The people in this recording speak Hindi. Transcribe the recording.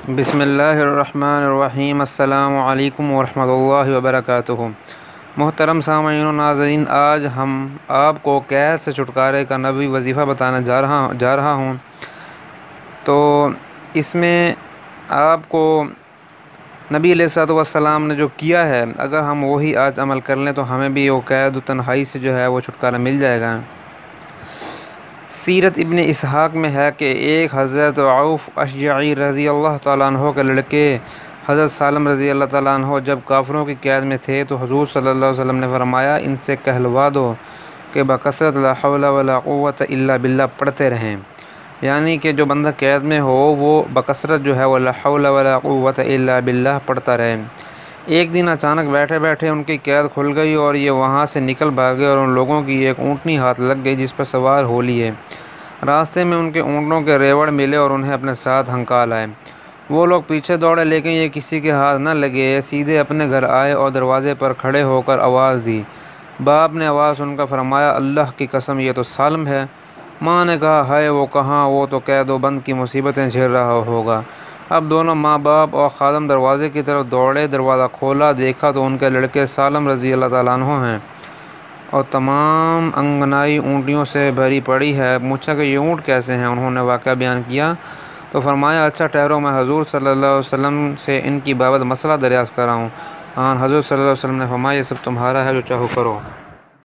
बिस्मिल्लाहिर्रहमानिर्रहीम। अस्सलामु अलैकुम वरहमतुल्लाहि वबरकातुहू। मोहतरम सामईन नाज़रीन, आज हम आपको कैद से छुटकारे का नबी वजीफ़ा बताने जा रहा हूँ। तो इसमें आपको नबी अलैहिस्सलाम ने जो किया है, अगर हम वही आज अमल कर लें तो हमें भी वो कैद तन्हाई से जो है वो छुटकारा मिल जाएगा। सीरत इब्न इसहाक़ में है कि एक हज़रत औफ़ अशजाई रज़ी अल्लाह तआला अन्हो के लड़के हज़रत सालम रज़ी अल्लाह तआला अन्हो जब काफ़िरों की कैद में थे तो हुज़ूर सल्लल्लाहु अलैहि वसल्लम ने फरमाया, इनसे कहलवा दो कि बकसरत ला हौला वला कुव्वता इल्ला बिल्लाह पढ़ते रहें। यानी कि जो बंदा कैद में हो वो बकसरत जो है वो ला हौला वला कुव्वता इल्ला बिल्लाह पढ़ता रहे। एक दिन अचानक बैठे बैठे उनकी कैद खुल गई और ये वहाँ से निकल भागे और उन लोगों की एक ऊँटनी हाथ लग गई जिस पर सवार हो लिए। रास्ते में उनके ऊँटों के रेवड़ मिले और उन्हें अपने साथ हंका लाए। वो लोग पीछे दौड़े लेकिन ये किसी के हाथ न लगे, सीधे अपने घर आए और दरवाज़े पर खड़े होकर आवाज़ दी। बाप ने आवाज़ सुनकर फरमाया, अल्लाह की कसम ये तो सालम है। माँ ने कहा, है वो कहाँ? वो तो कैदोबंद की मुसीबतें झेल रहा होगा। अब दोनों माँ बाप और खादम दरवाज़े की तरफ दौड़े। दरवाज़ा खोला, देखा तो उनके लड़के सालम रज़ी अल्लाह तआला अन्हो हैं और तमाम अंगनाई ऊँटियों से भरी पड़ी है। पूछा कि ये ऊँट कैसे हैं? उन्होंने वाक़या बयान किया तो फरमाया, अच्छा ठहरो, मैं हज़ूर सल्लल्लाहु अलैहि वसल्लम से इनकी बाबत मसला दरियाफ़्त कर रहा हूँ। हज़रत सल्लल्लाहु अलैहि वसल्लम ने फरमाया, ये सब तुम्हारा है, जो चाहो करो।